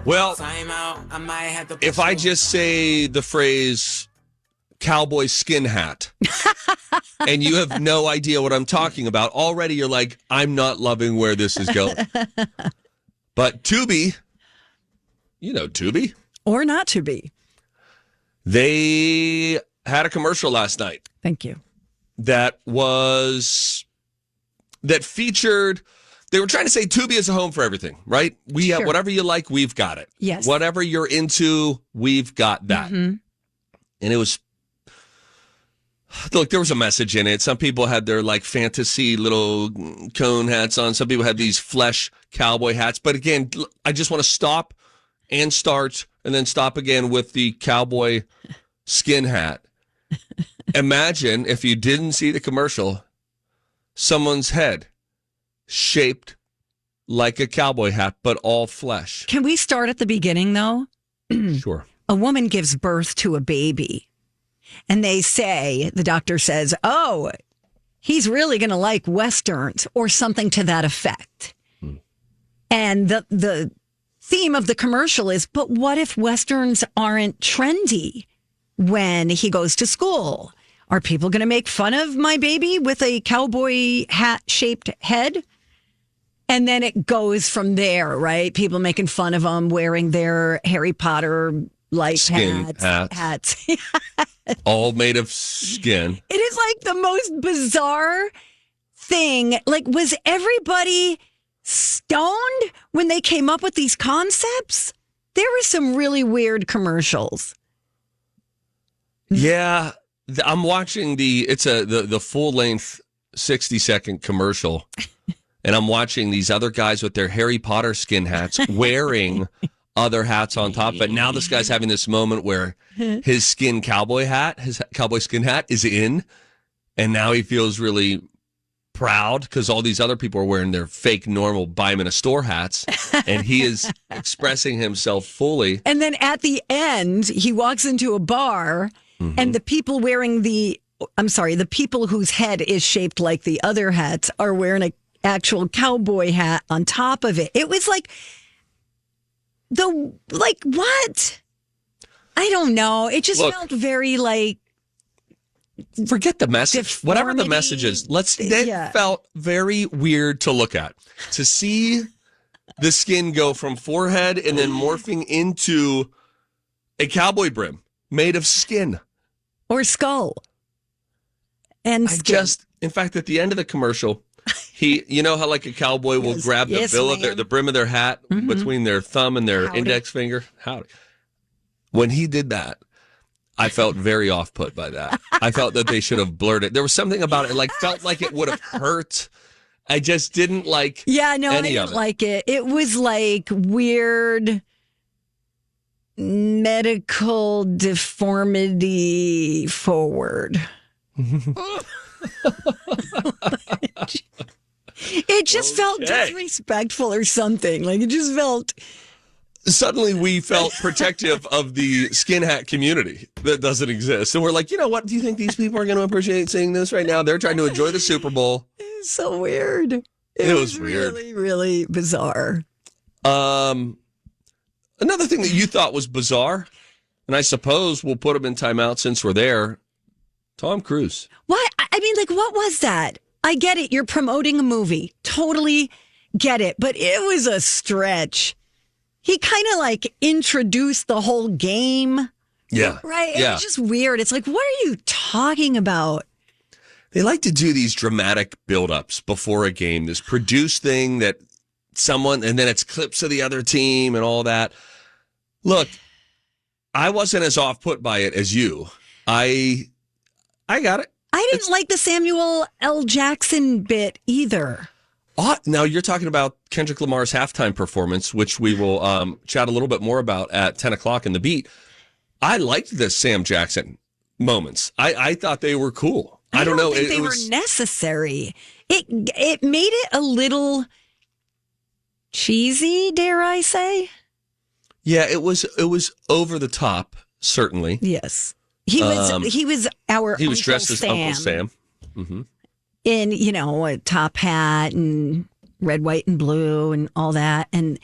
Well, Timeout. I might have to. if I just say the phrase cowboy skin hat and you have no idea what I'm talking about, already you're like, I'm not loving where this is going. But Tubi, you know Tubi. Or not to be. They had a commercial last night. Thank you. That featured, they were trying to say Tubi is a home for everything, right? We have whatever you like, we've got it. Yes. Whatever you're into, we've got that. Mm-hmm. And it was, look, there was a message in it. Some people had their like fantasy little cone hats on. Some people had these flesh cowboy hats. But again, I just want to stop and start and then stop again with the cowboy skin hat. Imagine if you didn't see the commercial, someone's head shaped like a cowboy hat, but all flesh. Can we start at the beginning, though? Sure. A woman gives birth to a baby, and they say, the doctor says, oh, he's really going to like Westerns or something to that effect. And the theme of the commercial is, but what if Westerns aren't trendy when he goes to school? Are people going to make fun of my baby with a cowboy hat-shaped head? And then it goes from there, right? People making fun of them wearing their Harry Potter-like hats. All made of skin. It is like the most bizarre thing. Like, was everybody stoned when they came up with these concepts? There were some really weird commercials. Yeah, I'm watching the full length 60-second commercial, and I'm watching these other guys with their Harry Potter skin hats wearing other hats on top. But now this guy's having this moment where his cowboy skin hat is in, and now he feels really proud because all these other people are wearing their fake normal buy them in a store hats, and he is expressing himself fully. And then at the end, he walks into a bar. Mm-hmm. And the people wearing the people whose head is shaped like the other hats are wearing an actual cowboy hat on top of it. It was like, what? I don't know. It just felt very like. Forget the message. Deformity. Whatever the message is, it felt very weird to look at. To see the skin go from forehead and then morphing into a cowboy brim made of skin. Or skull. And skin. In fact, at the end of the commercial, you know how like a cowboy will grab the brim of their hat between their thumb and their index finger? Howdy. When he did that, I felt very off-put by that. I felt that they should have blurred it. There was something about it, felt like it would have hurt. I just didn't like any I didn't like it. It was like weird medical deformity forward. It just felt disrespectful or something. Like it just felt. Suddenly we felt protective of the skin hat community that doesn't exist. And we're like, you know what? Do you think these people are going to appreciate seeing this right now? They're trying to enjoy the Super Bowl. It's so weird. It was weird. Really, really bizarre. Another thing that you thought was bizarre, and I suppose we'll put him in timeout since we're there, Tom Cruise. What? I mean, what was that? I get it. You're promoting a movie. Totally get it. But it was a stretch. He kind of introduced the whole game. Yeah. Right? It was just weird. It's like, what are you talking about? They like to do these dramatic build-ups before a game, this produced thing that and then it's clips of the other team and all that. Look, I wasn't as off-put by it as you. I got it. I didn't like the Samuel L. Jackson bit either. Now you're talking about Kendrick Lamar's halftime performance, which we will chat a little bit more about at 10 o'clock in the beat. I liked the Sam Jackson moments. I thought they were cool. I don't know. Think they were necessary. It made it a little cheesy, dare I say? Yeah, it was over the top, certainly. Yes. He was dressed as Uncle Sam. Mm-hmm. In, a top hat and red, white, and blue and all that. And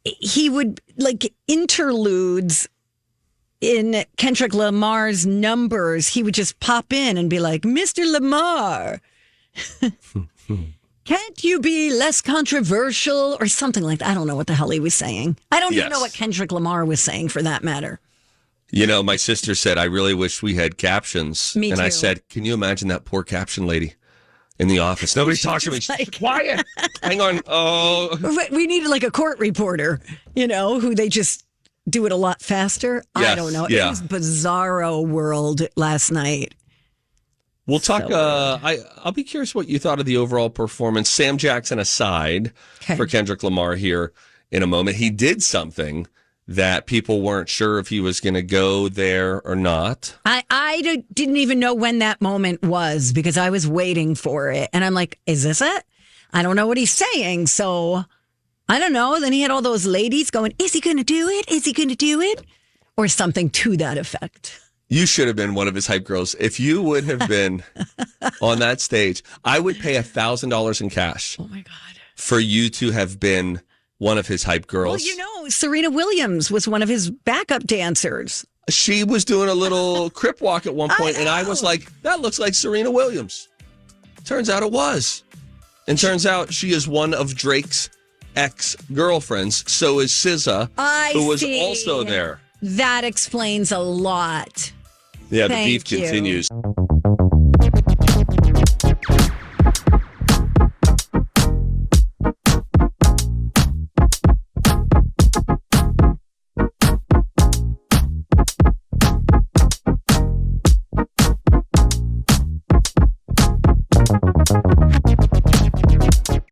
he would like interludes in Kendrick Lamar's numbers. He would just pop in and be like, Mr. Lamar, can't you be less controversial or something like that? I don't know what the hell he was saying. I don't even know what Kendrick Lamar was saying for that matter. You know, my sister said, I really wish we had captions. Me and too. I said, can you imagine that poor caption lady in the office? Nobody talks to me. She's quiet. Hang on. Oh. We needed like a court reporter, who they just do it a lot faster. Yes, I don't know. yeah. It was bizarro world last night. We'll talk. I'll be curious what you thought of the overall performance. Sam Jackson aside for Kendrick Lamar here in a moment. He did something that people weren't sure if he was going to go there or not. I didn't even know when that moment was because I was waiting for it. And I'm like, is this it? I don't know what he's saying. So I don't know. Then he had all those ladies going, is he going to do it? Is he going to do it? Or something to that effect. You should have been one of his hype girls. If you would have been on that stage, I would pay $1,000 in cash. Oh, my God. For you to have been one of his hype girls. Well, Serena Williams was one of his backup dancers. She was doing a little crip walk at one point, and I was like, that looks like Serena Williams. Turns out it was. And turns out she is one of Drake's ex-girlfriends. So is SZA, who was also there. That explains a lot. Yeah, the beef continues.